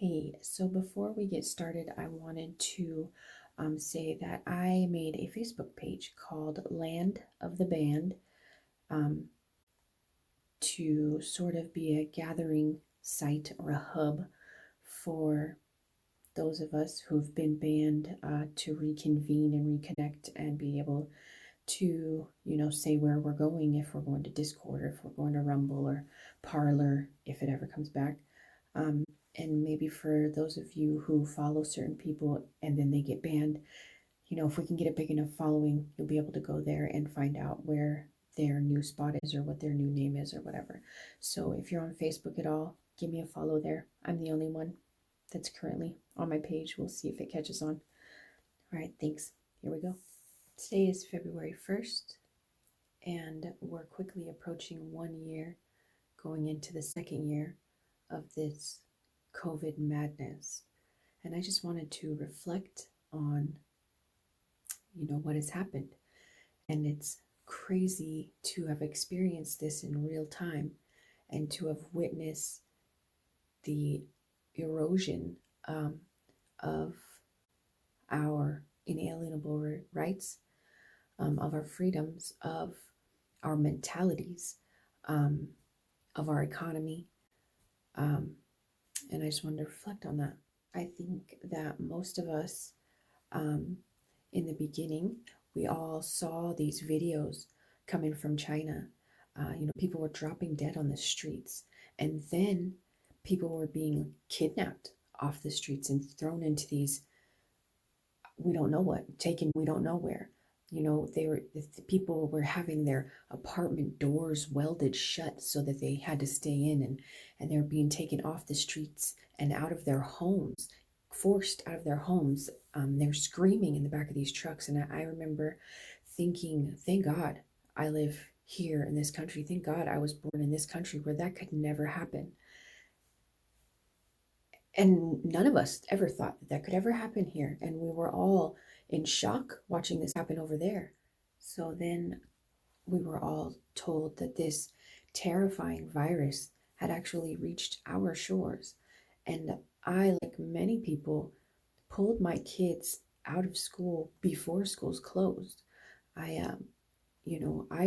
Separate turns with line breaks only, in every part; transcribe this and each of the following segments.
Hey, so before we get started, I wanted to say that I made a Facebook page called Land of the Band um, to sort of be a gathering site or a hub for those of us who've been banned to reconvene and reconnect and be able to, say where we're going, if we're going to Discord or if we're going to Rumble or Parlor, if it ever comes back. Um, and maybe for those of you who follow certain people and then they get banned, if we can get a big enough following, you'll be able to go there and find out where their new spot is or what their new name is or whatever. So if you're on Facebook at all, give me a follow there. I'm the only one that's currently on my page. We'll see if it catches on. All right, thanks. Here we go. Today is February 1st, and we're quickly approaching 1 year, going into the second year of this COVID madness. And I just wanted to reflect on, what has happened. And it's crazy to have experienced this in real time and to have witnessed the erosion of our inalienable rights, of our freedoms, of our mentalities, of our economy. And I just wanted to reflect on that. I think that most of us, in the beginning, we all saw these videos coming from China. People were dropping dead on the streets, and then people were being kidnapped off the streets and thrown into these, we don't know what, taken we don't know where. The people were having their apartment doors welded shut so that they had to stay in, and they're being taken off the streets and out of their homes, forced out of their homes. They're screaming in the back of these trucks. And I remember thinking, thank God I live here in this country. Thank God I was born in this country where that could never happen. And none of us ever thought that could ever happen here. And we were all in shock watching this happen over there. So then we were all told that this terrifying virus had actually reached our shores. And I, like many people, pulled my kids out of school before schools closed. I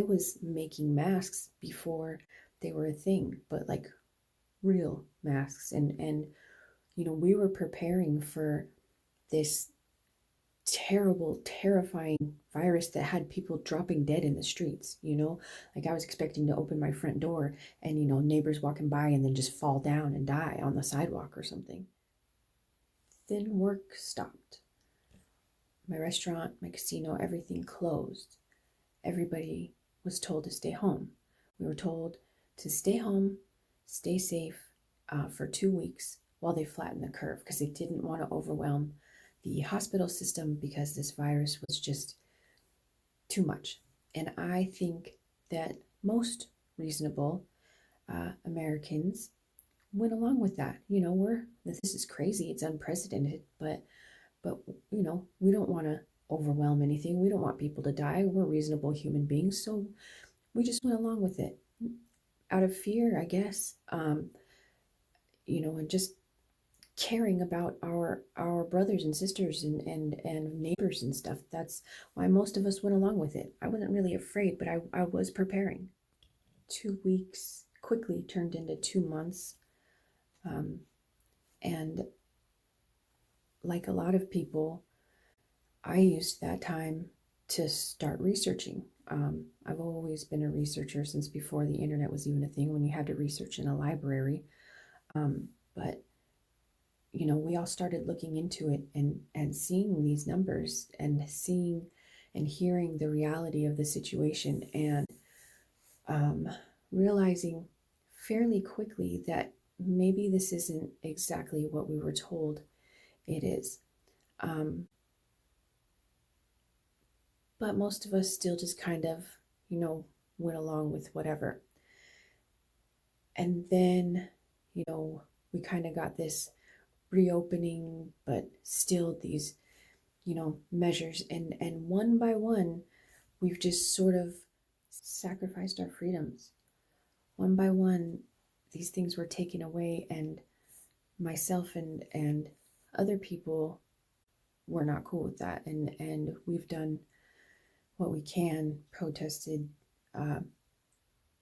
was making masks before they were a thing, but like real masks. And we were preparing for this terrible, terrifying virus that had people dropping dead in the streets. Like I was expecting to open my front door and, neighbors walking by and then just fall down and die on the sidewalk or something. Then work stopped. My restaurant, my casino, everything closed. Everybody was told to stay home. We were told to stay home, stay safe for 2 weeks while they flattened the curve, because they didn't want to overwhelm the hospital system because this virus was just too much. And I think that most reasonable Americans went along with that. This is crazy, it's unprecedented, but we don't want to overwhelm anything. We don't want people to die. We're reasonable human beings, so we just went along with it out of fear, I guess. And just caring about our brothers and sisters and neighbors and stuff. That's why most of us went along with it. I wasn't really afraid, but I was preparing. 2 weeks quickly turned into 2 months. And like a lot of people, I used that time to start researching. I've always been a researcher since before the internet was even a thing, when you had to research in a library. But we all started looking into it and seeing these numbers and seeing and hearing the reality of the situation, and realizing fairly quickly that maybe this isn't exactly what we were told it is. But most of us still just kind of, went along with whatever. And then, we kind of got this reopening, but still these, measures. And one by one, we've just sort of sacrificed our freedoms. One by one, these things were taken away, and myself and other people were not cool with that, and we've done what we can, protested,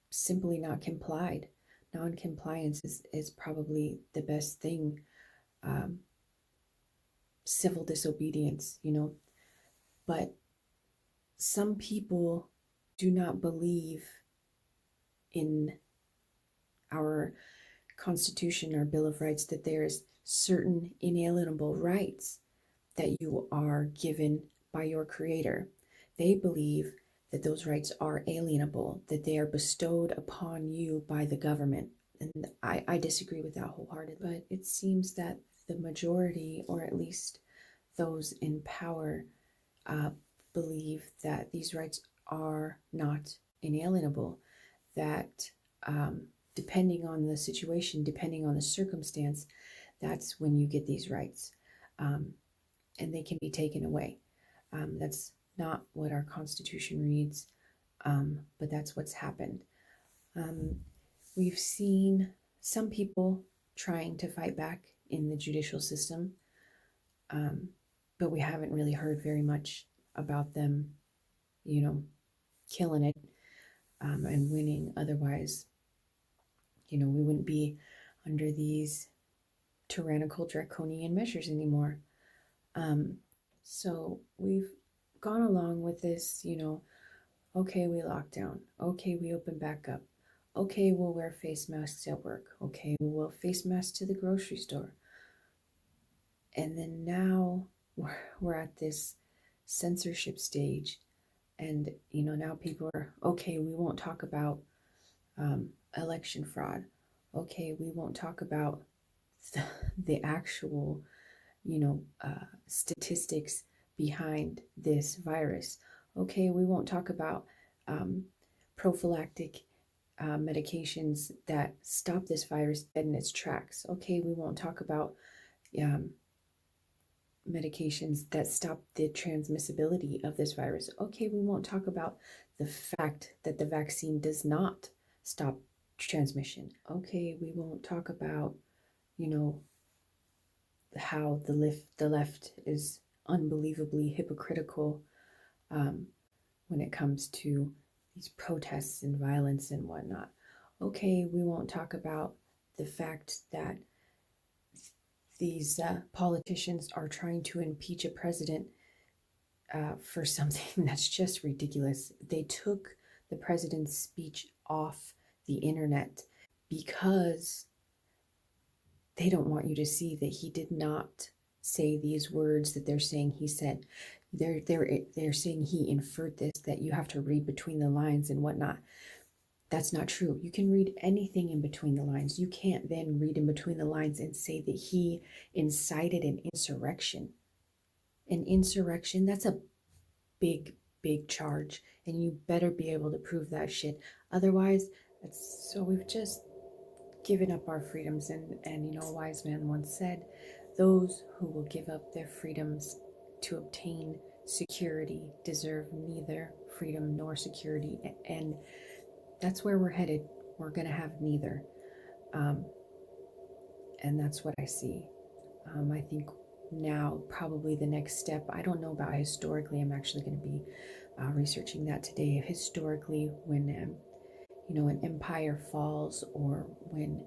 simply not complied. Non-compliance is probably the best thing. Um, Civil disobedience, but some people do not believe in our Constitution, our Bill of Rights, that there's certain inalienable rights that you are given by your Creator. They believe that those rights are alienable, that they are bestowed upon you by the government. And I disagree with that wholeheartedly. But it seems that the majority, or at least those in power, believe that these rights are not inalienable, that depending on the situation, depending on the circumstance, that's when you get these rights. And they can be taken away. That's not what our Constitution reads, but that's what's happened. We've seen some people trying to fight back in the judicial system, but we haven't really heard very much about them, killing it and winning. Otherwise, we wouldn't be under these tyrannical draconian measures anymore. So we've gone along with this, okay, we lock down. Okay, we open back up. Okay, we'll wear face masks at work. Okay, we'll wear face masks to the grocery store. And then now we're at this censorship stage. And, now people are, okay, we won't talk about election fraud. Okay, we won't talk about the actual, statistics behind this virus. Okay, we won't talk about prophylactic medications that stop this virus dead in its tracks. Okay, we won't talk about medications that stop the transmissibility of this virus. Okay, we won't talk about the fact that the vaccine does not stop transmission. Okay, we won't talk about, how the left is unbelievably hypocritical when it comes to these protests and violence and whatnot. Okay, we won't talk about the fact that these politicians are trying to impeach a president for something that's just ridiculous. They took the president's speech off the internet because they don't want you to see that he did not say these words that they're saying he said. They're saying he inferred this, that you have to read between the lines and whatnot. That's not true. You can read anything in between the lines. You can't then read in between the lines and say that he incited an insurrection. An insurrection, that's a big, big charge, and you better be able to prove that shit. Otherwise, so we've just given up our freedoms, and a wise man once said, those who will give up their freedoms to obtain security deserve neither freedom nor security, and that's where we're headed. We're going to have neither. And that's what I see. I think now probably the next step, I don't know about historically, I'm actually going to be researching that today. Historically, when an empire falls, or when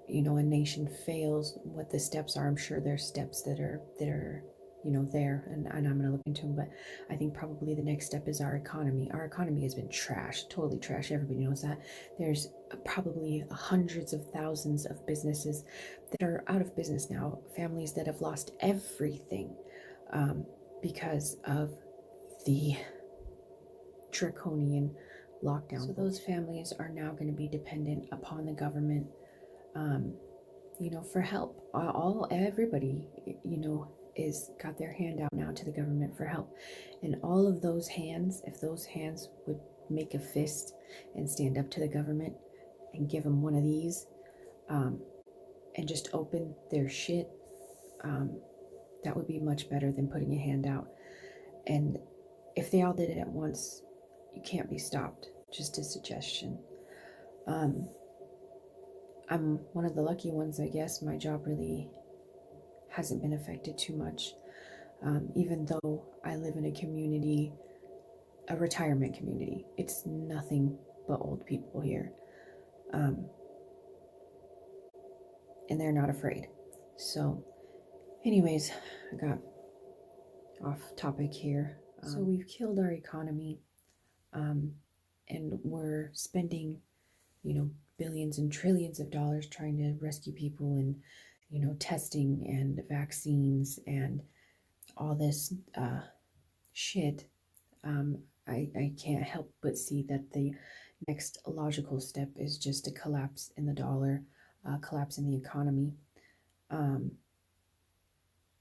a nation fails, what the steps are. I'm sure there's steps that are there, and I'm going to look into them. But I think probably the next step is our economy. Our economy has been trashed, totally trashed. Everybody knows that. There's probably hundreds of thousands of businesses that are out of business now. Families that have lost everything because of the draconian lockdown. So those families are now going to be dependent upon the government, for help. Everybody, is got their hand out now to the government for help. And all of those hands, if those hands would make a fist and stand up to the government and give them one of these, and just open their shit, that would be much better than putting a hand out. And if they all did it at once, you can't be stopped. Just a suggestion. I'm one of the lucky ones, I guess. My job really hasn't been affected too much, even though I live in a community, a retirement community. It's nothing but old people here, um, and they're not afraid. So, anyways, I got off topic here. So we've killed our economy, and we're spending, billions and trillions of dollars trying to rescue people and, testing and vaccines and all this shit. I can't help but see that the next logical step is just a collapse in the dollar, collapse in the economy.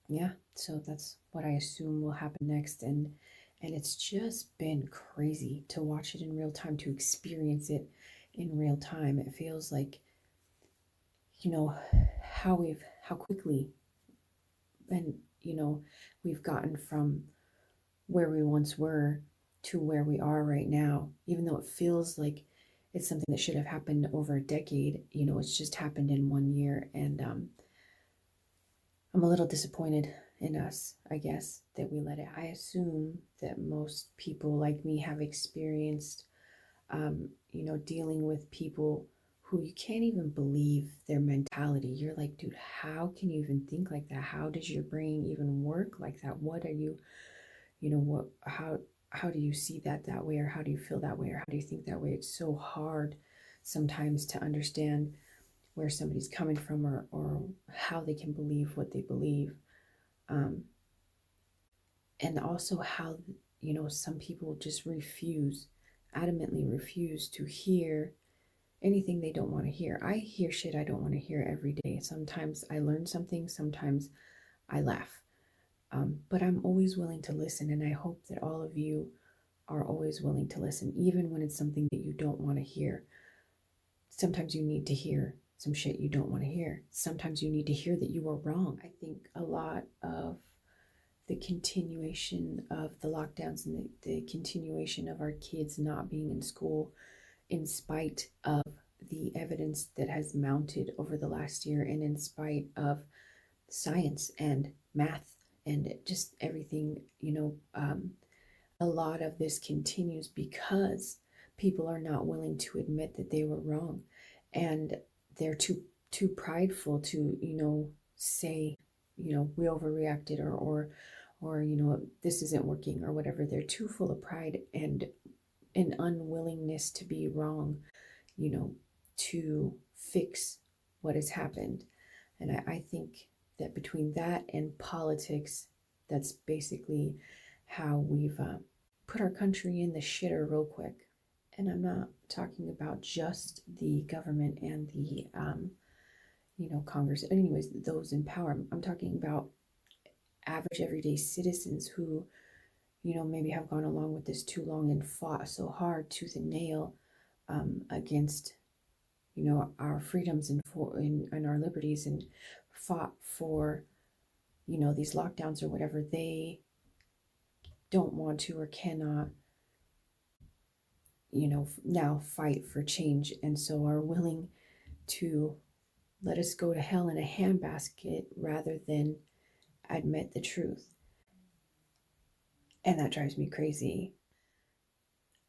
Yeah, so that's what I assume will happen next, and it's just been crazy to watch it in real time, to experience it in real time. It feels like, you know, how quickly and we've gotten from where we once were to where we are right now, even though it feels like it's something that should have happened over a decade. It's just happened in 1 year, and I'm a little disappointed in us, I guess, that we let it. I assume that most people like me have experienced, dealing with people who you can't even believe their mentality. You're like, dude, how can you even think like that? How does your brain even work like that? What are you, how do you see that way, or how do you feel that way, or how do you think that way? It's so hard sometimes to understand where somebody's coming from, or how they can believe what they believe. And also how, some people just adamantly refuse to hear anything they don't want to hear. I hear shit I don't want to hear every day. Sometimes I learn something, sometimes I laugh. But I'm always willing to listen, and I hope that all of you are always willing to listen, even when it's something that you don't want to hear. Sometimes you need to hear some shit you don't want to hear. Sometimes you need to hear that you are wrong. I think a lot of the continuation of the lockdowns and the continuation of our kids not being in school, in spite of the evidence that has mounted over the last year, and in spite of science and math and just everything, a lot of this continues because people are not willing to admit that they were wrong, and they're too prideful to say, we overreacted, or this isn't working, or whatever. They're too full of pride and an unwillingness to be wrong, to fix what has happened. And I think that between that and politics, that's basically how we've put our country in the shitter real quick. And I'm not talking about just the government and the Congress, anyways, those in power. I'm talking about average everyday citizens who maybe have gone along with this too long and fought so hard tooth and nail against our freedoms and our liberties, and fought for these lockdowns or whatever. They don't want to or cannot now fight for change, and so are willing to let us go to hell in a handbasket rather than admit the truth. And that drives me crazy.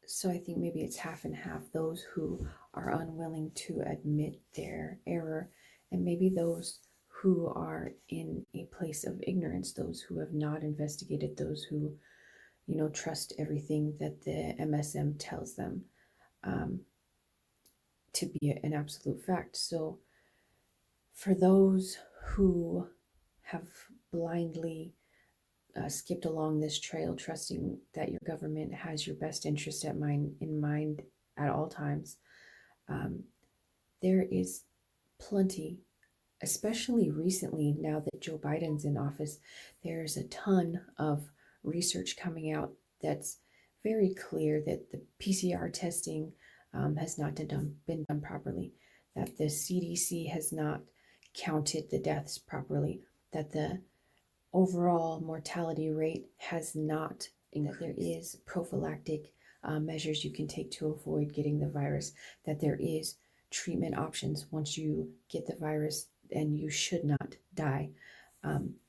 So I think maybe it's half and half, those who are unwilling to admit their error, and maybe those who are in a place of ignorance, those who have not investigated, those who trust everything that the MSM tells them to be an absolute fact. So for those who have blindly skipped along this trail, trusting that your government has your best interest in mind at all times, there is plenty, especially recently, now that Joe Biden's in office. There's a ton of research coming out that's very clear that the PCR testing has not been done properly, that the CDC has not counted the deaths properly, that the overall mortality rate has not increased, that there is prophylactic measures you can take to avoid getting the virus, that there is treatment options once you get the virus, and you should not die.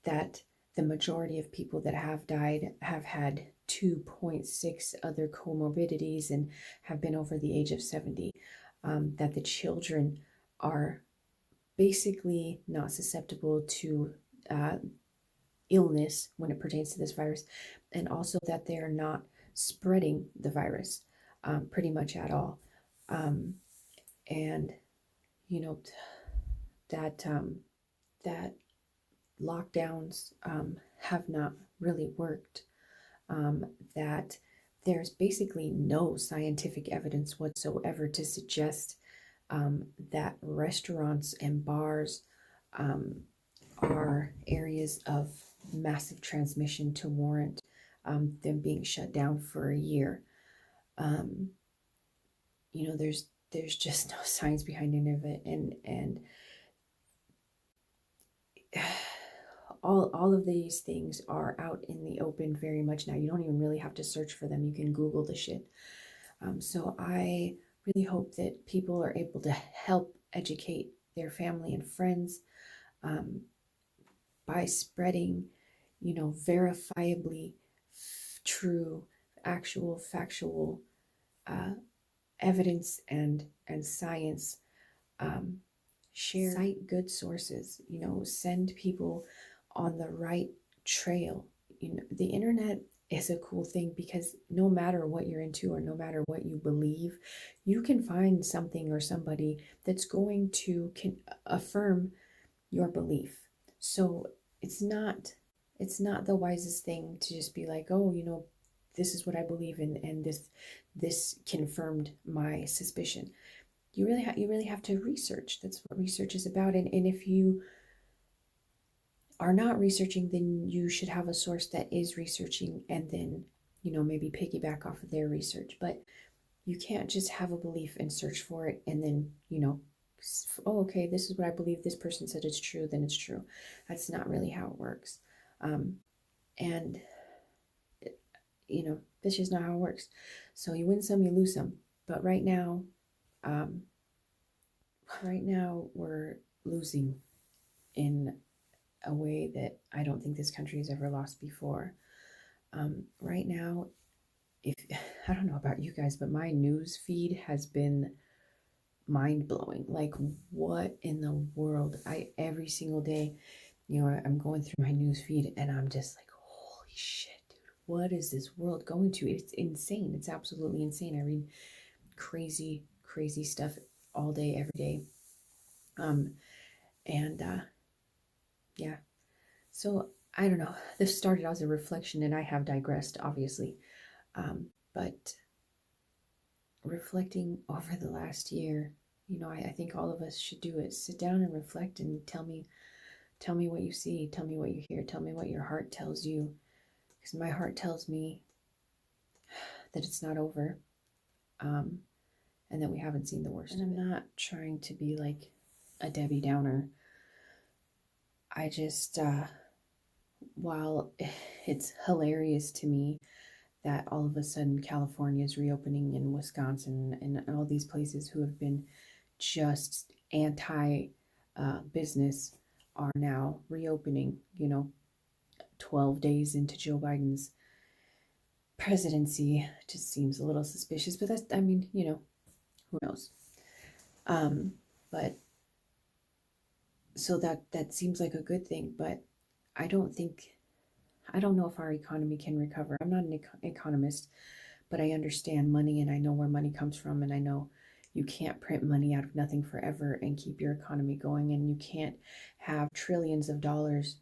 That the majority of people that have died have had 2.6 other comorbidities and have been over the age of 70. That the children are basically not susceptible to illness when it pertains to this virus, and also that they are not spreading the virus pretty much at all. And you know that that lockdowns have not really worked. That there's basically no scientific evidence whatsoever to suggest that restaurants and bars are areas of massive transmission to warrant them being shut down for a year. There's just no science behind any of it, and all of these things are out in the open very much now. You don't even really have to search for them. You can Google the shit. So I really hope that people are able to help educate their family and friends by spreading, verifiably true, actual, factual evidence and science. Cite good sources. Send people on the right trail. The internet is a cool thing because no matter what you're into or no matter what you believe, you can find something or somebody that's going to affirm your belief. So it's not the wisest thing to just be like, oh, this is what I believe in, and this confirmed my suspicion. You really have to research. That's what research is about. And if you are not researching, then you should have a source that is researching, and then maybe piggyback off of their research. But you can't just have a belief and search for it and then oh, okay, this is what I believe, this person said it's true, then it's true. That's not really how it works. And that's just not how it works. So you win some, you lose some. But right now we're losing in a way that I don't think this country has ever lost before. Right now, if I don't know about you guys, but my news feed has been mind-blowing. Like, what in the world? Every single day, I'm going through my news feed and I'm just like, holy shit, dude, what is this world going to? It's insane. It's absolutely insane. I read crazy stuff all day, every day. Yeah. So I don't know. This started as a reflection, and I have digressed, obviously. But reflecting over the last year, I think all of us should do it. Sit down and reflect and tell me what you see, tell me what you hear, tell me what your heart tells you. Because my heart tells me that it's not over, and that we haven't seen the worst. And I'm not trying to be like a Debbie Downer. I just, while it's hilarious to me that all of a sudden California is reopening, and Wisconsin and all these places who have been just anti business are now reopening, 12 days into Joe Biden's presidency. Just seems a little suspicious, but that's, who knows? But so that seems like a good thing, but I don't know if our economy can recover. I'm not an economist, but I understand money, and I know where money comes from, and I know you can't print money out of nothing forever and keep your economy going, and you can't have trillions of dollars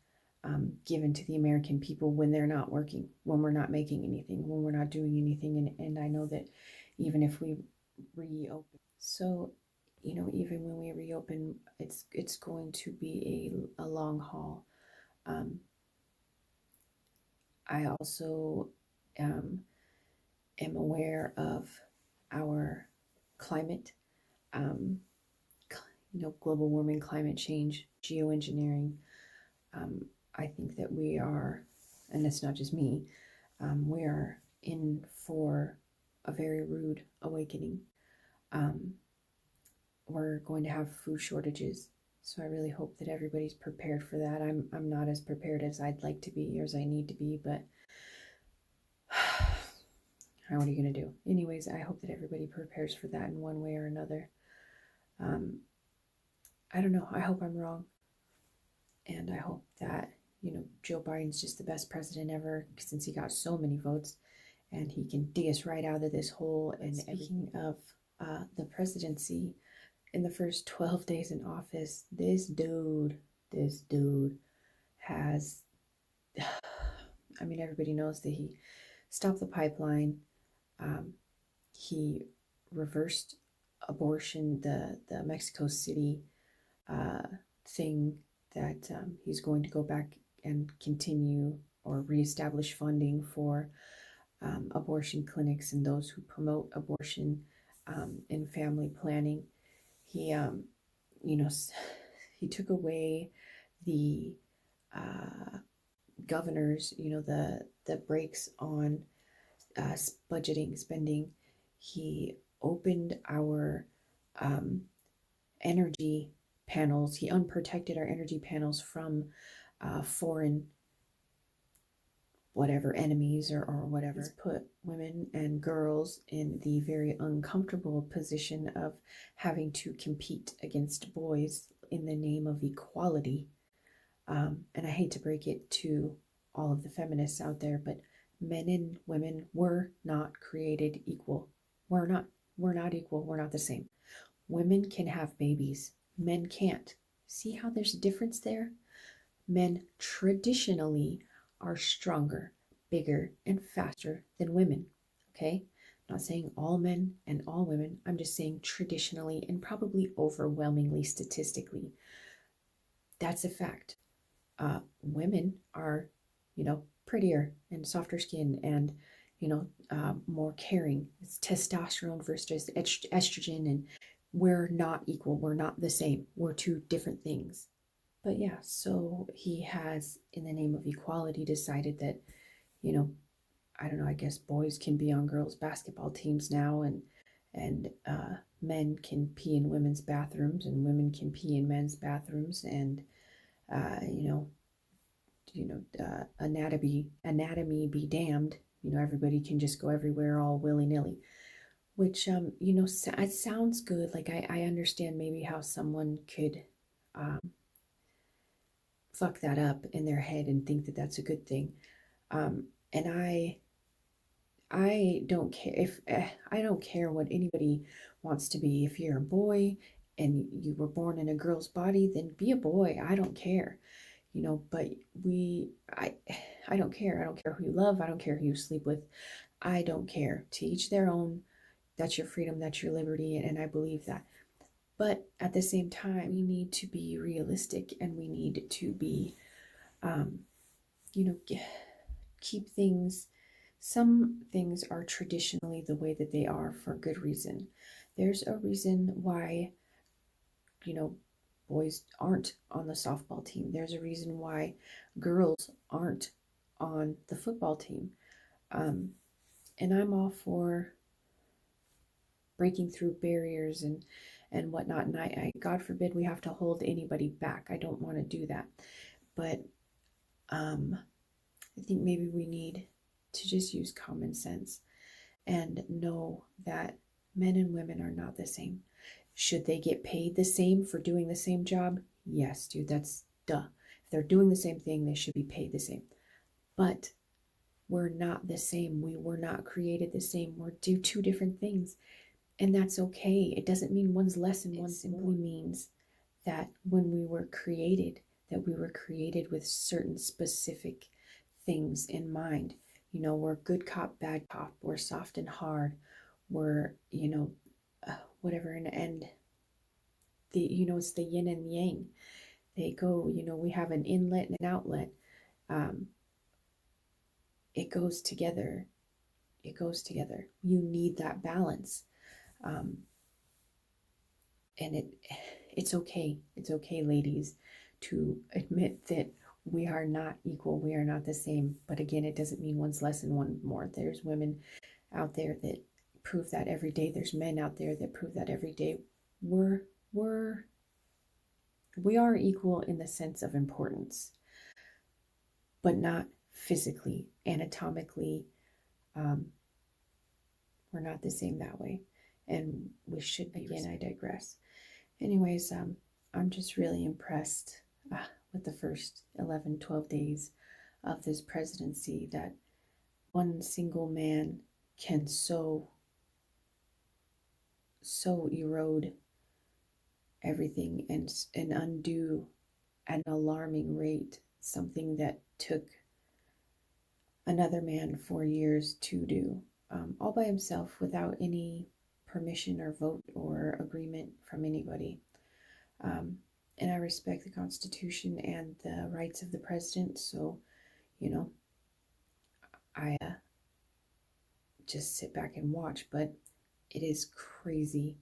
given to the American people when they're not working, when we're not making anything, when we're not doing anything. And I know that even if we reopen, so even when we reopen, it's going to be a long haul. I also am aware of our climate, global warming, climate change, geoengineering. I think that we are, and it's not just me, we are in for a very rude awakening. we're going to have food shortages. So I really hope that everybody's prepared for that. I'm not as prepared as I'd like to be or as I need to be, but what are you going to do? Anyways, I hope that everybody prepares for that in one way or another. I don't know. I hope I'm wrong. And I hope that, Joe Biden's just the best president ever since he got so many votes and he can dig us right out of this hole. And speaking of the presidency, in the first 12 days in office, this dude has, I mean, everybody knows that he stopped the pipeline. He reversed abortion, the Mexico City thing that he's going to go back and continue or reestablish funding for abortion clinics and those who promote abortion and family planning. He, he took away the governors, the brakes on budgeting, spending. He opened our energy panels. He unprotected our energy panels from foreign whatever enemies or whatever. He's put women and girls in the very uncomfortable position of having to compete against boys in the name of equality. And I hate to break it to all of the feminists out there, but men and women were not created equal. We're not equal. We're not the same. Women can have babies. Men can't. See how there's a difference there? Men traditionally are stronger, bigger, and faster than women. Okay? I'm not saying all men and all women. I'm just saying traditionally and probably overwhelmingly statistically. That's a fact. Women are, prettier and softer skin and, more caring. It's testosterone versus estrogen, and we're not equal. We're not the same. We're two different things. But yeah, so he has, in the name of equality, decided that, I don't know, I guess boys can be on girls' basketball teams now, and men can pee in women's bathrooms, and women can pee in men's bathrooms, and anatomy be damned. Everybody can just go everywhere all willy-nilly, which it sounds good. Like I understand maybe how someone could fuck that up in their head and think that that's a good thing. And I don't care if I don't care what anybody wants to be. If you're a boy and you were born in a girl's body, then be a boy. I don't care. But I don't care. I don't care who you love. I don't care who you sleep with. I don't care. To each their own. That's your freedom. That's your liberty. And I believe that. But at the same time, we need to be realistic and we need to be, keep things. Some things are traditionally the way that they are for good reason. There's a reason why, boys aren't on the softball team. There's a reason why girls aren't on the football team. And I'm all for breaking through barriers and whatnot. And I God forbid we have to hold anybody back. I don't want to do that. But I think maybe we need to just use common sense and know that men and women are not the same. Should they get paid the same for doing the same job? Yes, dude, that's duh. If they're doing the same thing, they should be paid the same. But we're not the same. We were not created the same. We're two different things. And that's okay. It doesn't mean one's less and one simply means that when we were created, that we were created with certain specific things in mind. We're good cop, bad cop. We're soft and hard. We're, whatever. And the, it's the yin and yang. They go, we have an inlet and an outlet. It goes together. It goes together. You need that balance. And it's okay. It's okay, ladies, to admit that we are not equal. We are not the same. But again, it doesn't mean one's less and one more. There's women out there that prove that every day. There's men out there that prove that every day. We're we are equal in the sense of importance, but not physically, anatomically. Um, we're not the same that way, and we should be. Again, I digress. Anyways, I'm just really impressed with the first 11, 12 days of this presidency, that one single man can so erode everything and undo at an alarming rate something that took another man 4 years to do, all by himself, without any permission or vote or agreement from anybody. And I respect the Constitution and the rights of the president, so, I just sit back and watch. But it is crazy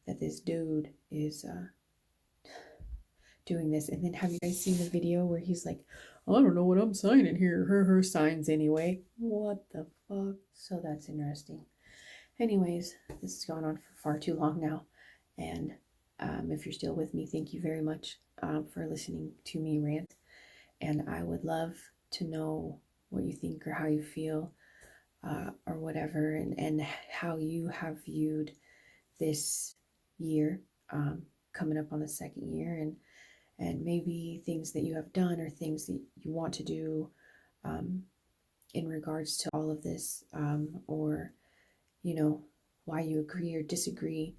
that this dude is doing this. And then, have you guys seen the video where he's like, I don't know what I'm signing here. Her signs anyway. What the fuck? So that's interesting. Anyways, this has gone on for far too long now. And if you're still with me, thank you very much for listening to me rant. And I would love to know what you think or how you feel or whatever, and how you have viewed this year, coming up on the second year, and maybe things that you have done or things that you want to do in regards to all of this, or why you agree or disagree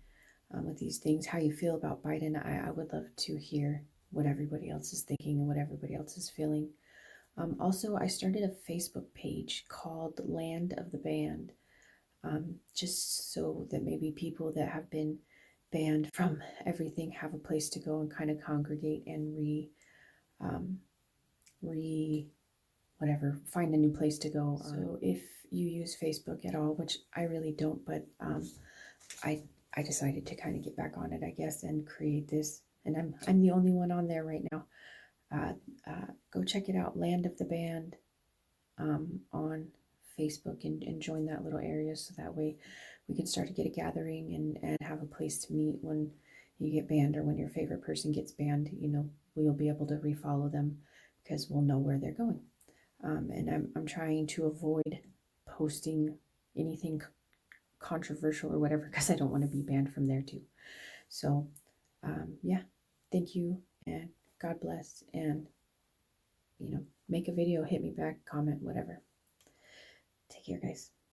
with these things, how you feel about Biden. I would love to hear what everybody else is thinking and what everybody else is feeling. Also, I started a Facebook page called Land of the Band, just so that maybe people that have been banned from everything have a place to go and kind of congregate and find a new place to go. So if you use Facebook at all, which I really don't, but I decided to kind of get back on it, I guess, and create this, and I'm the only one on there right now. Go check it out, Land of the Band, on Facebook, and join that little area, so that way we can start to get a gathering and have a place to meet when you get banned, or when your favorite person gets banned. We'll be able to refollow them because we'll know where they're going. And I'm trying to avoid posting anything controversial or whatever, because I don't want to be banned from there too. So yeah, thank you, and God bless, and make a video, hit me back, comment, whatever. Take care, guys.